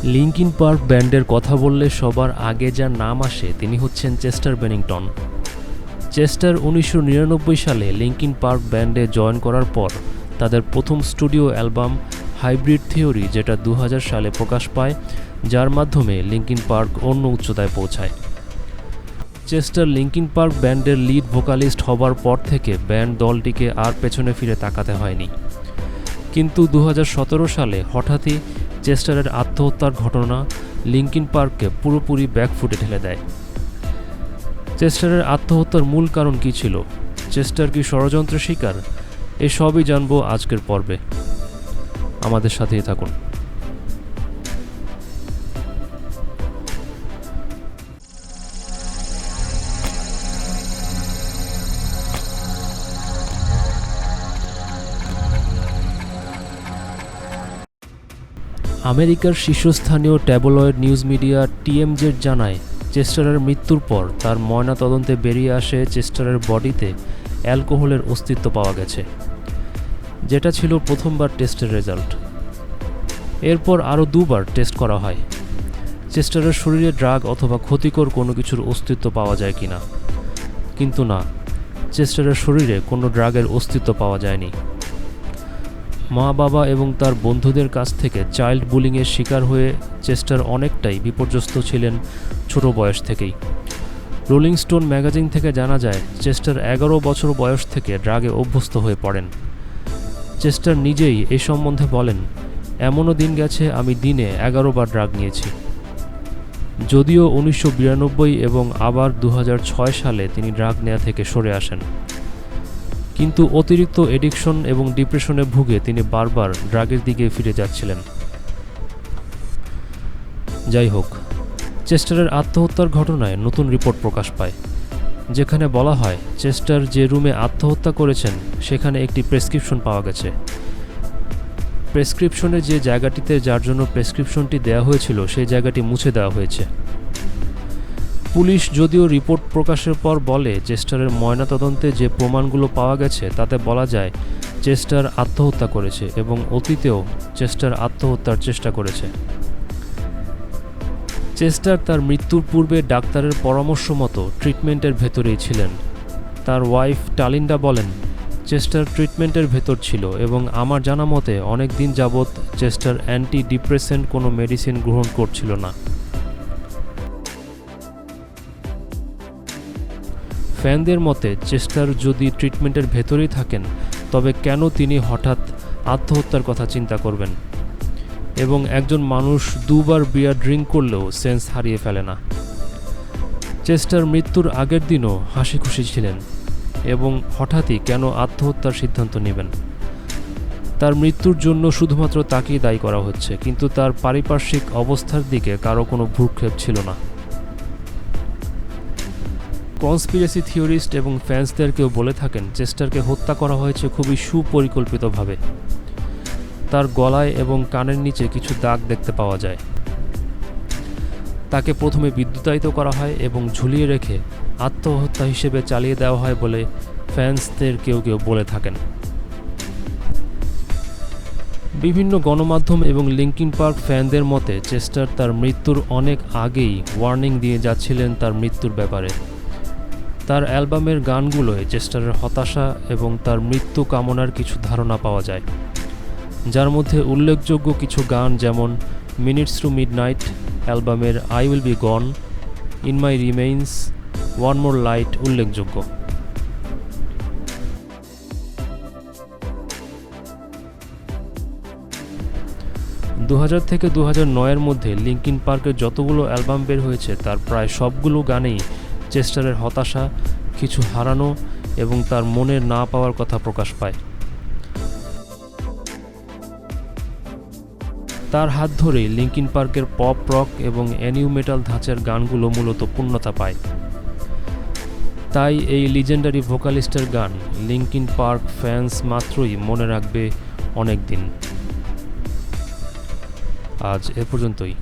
Linkin park ব্যান্ডের কথা বললে সবার আগে যার নাম আসে তিনি হচ্ছেন চেস্টার বেনিংটন। চেস্টার 1999 সালে লিঙ্কিন পার্ক ব্যান্ডে জয়েন করার পর তাদের প্রথম স্টুডিও অ্যালবাম হাইব্রিড থিওরি, যেটা 2000 সালে প্রকাশ পায়, যার মাধ্যমে লিঙ্কিন পার্ক অন্য উচ্চতায় পৌঁছায়। চেস্টার লিঙ্কিন পার্ক ব্যান্ডের লিড ভোকালিস্ট হবার পর থেকে ব্যান্ড দলটিকে আর পেছনে ফিরে তাকাতে হয়নি। কিন্তু 2017 সালে হঠাৎই চেস্টারের আত্মহত্যার ঘটনা লিঙ্কিন পার্ককে পুরোপুরি ব্যাকফুটে ঠেলে দেয়। চেস্টারের আত্মহত্যার মূল কারণ কী ছিল? চেস্টার কি ষড়যন্ত্রের শিকার? এসবই জানবো আজকের পর্বে। আমাদের সাথেই থাকুন। আমেরিকার শীর্ষস্থানীয় ট্যাবলয়েড নিউজ মিডিয়া TMZ জানায়, চেস্টারের মৃত্যুর পর তার ময়নাতদন্তে বেরিয়ে আসে চেস্টারের বডিতে অ্যালকোহলের অস্তিত্ব পাওয়া গেছে, যেটা ছিল প্রথমবার টেস্টের রেজাল্ট। এরপর আরও 2বার টেস্ট করা হয় চেস্টারের শরীরে ড্রাগ অথবা ক্ষতিকর কোনো কিছুর অস্তিত্ব পাওয়া যায় কিনা। কিন্তু না, চেস্টারের শরীরে কোনো ড্রাগের অস্তিত্ব পাওয়া যায়নি। মা বাবা এবং তার বন্ধুদের কাছ থেকে চাইল্ড বুলিংয়ের শিকার হয়ে চেস্টার অনেকটাই বিপর্যস্ত ছিলেন ছোট বয়স থেকেই। রোলিং স্টোন ম্যাগাজিন থেকে জানা যায়, চেস্টার 11 বছর বয়স থেকে ড্রাগে অভ্যস্ত হয়ে পড়েন। চেস্টার নিজেই এই সম্বন্ধে বলেন, এমনও দিন গেছে আমি দিনে 11 বার ড্রাগ নিয়েছি। যদিও 1992 এবং আবার 2006 সালে তিনি ড্রাগ নেওয়া থেকে সরে আসেন, কিন্তু অতিরিক্ত এডিকশন এবং ডিপ্রেশনে ভুগে তিনি বারবার ড্রাগের দিকে ফিরে যাচ্ছিলেন। যাই হোক, চেস্টারের আত্মহত্যার ঘটনায় নতুন রিপোর্ট প্রকাশ পায়, যেখানে বলা হয় চেস্টার যে রুমে আত্মহত্যা করেছেন সেখানে একটি প্রেসক্রিপশন পাওয়া গেছে। প্রেসক্রিপশনের যে জায়গাটিতে যার জন্য প্রেসক্রিপশনটি দেওয়া হয়েছিল সেই জায়গাটি মুছে দেওয়া হয়েছে। পুলিশ যদিও রিপোর্ট প্রকাশের পর বলে, চেস্টারের ময়নাতদন্তে যে প্রমাণগুলো পাওয়া গেছে তাতে বলা যায় চেস্টার আত্মহত্যা করেছে এবং অতীতেও চেস্টার আত্মহত্যার চেষ্টা করেছে। চেস্টার তার মৃত্যুর পূর্বে ডাক্তারের পরামর্শ মতো ট্রিটমেন্টের ভেতরেই ছিলেন। তার ওয়াইফ টালিন্ডা বলেন, চেস্টার ট্রিটমেন্টের ভেতর ছিল এবং আমার জানা মতে অনেক দিন যাবৎ চেস্টার অ্যান্টি ডিপ্রেসেন্ট কোনো মেডিসিন গ্রহণ করছিল না। ফ্যানদের মতে চেস্টার যদি ট্রিটমেন্টের ভেতরেই থাকেন তবে কেন তিনি হঠাৎ আত্মহত্যার কথা চিন্তা করবেন? এবং একজন মানুষ 2বার বিয়ার ড্রিঙ্ক করলেও সেন্স হারিয়ে ফেলে না। চেস্টার মৃত্যুর আগের দিনও হাসি খুশি ছিলেন এবং হঠাৎই কেন আত্মহত্যার সিদ্ধান্ত নেবেন? তার মৃত্যুর জন্য শুধুমাত্র তাকেই দায়ী করা হচ্ছে, কিন্তু তার পারিপার্শ্বিক অবস্থার দিকে কারো কোনো ভ্রুক্ষেপ ছিল না। কনস্পিরেসি থিওরিস্ট এবং ফ্যান্সদের কেউ বলে থাকেন চেস্টারকে হত্যা করা হয়েছে খুবই সুপরিকল্পিতভাবে। তার গলায় এবং কানের নিচে কিছু দাগ দেখতে পাওয়া যায়। তাকে প্রথমে বিদ্যুতায়িত করা হয় এবং ঝুলিয়ে রেখে আত্মহত্যা হিসেবে চালিয়ে দেওয়া হয় বলে ফ্যান্সদের কেউ কেউ বলে থাকেন। বিভিন্ন গণমাধ্যম এবং লিঙ্কিন পার্ক ফ্যানদের মতে চেস্টার তার মৃত্যুর অনেক আগেই ওয়ার্নিং দিয়ে যাচ্ছিলেন তার মৃত্যুর ব্যাপারে। তার অ্যালবামের গানগুলোয় চেস্টারের হতাশা এবং তার মৃত্যু কামনার কিছু ধারণা পাওয়া যায়, যার মধ্যে উল্লেখযোগ্য কিছু গান যেমন মিনিটস টু মিডনাইট, অ্যালবামের I will be gone, in my remains, one more light উল্লেখযোগ্য। (2000 থেকে 2009 মধ্যে লিঙ্কিন পার্কের যতগুলো অ্যালবাম বের হয়েছে তার প্রায় সবগুলো গানেই চেস্টারের হতাশা, কিছু হারানো এবং তার মনের না পাওয়ার কথা প্রকাশ পায়। তার হাত ধরেই লিঙ্কিন পার্কের পপ রক এবং অ্যানিউ মেটাল ধাঁচের গানগুলো মূলত পূর্ণতা পায়। তাই এই লিজেন্ডারি ভোকালিস্টের গান লিঙ্কিন পার্ক ফ্যান্স মাত্রই মনে রাখবে অনেক দিন। আজ এ পর্যন্তই।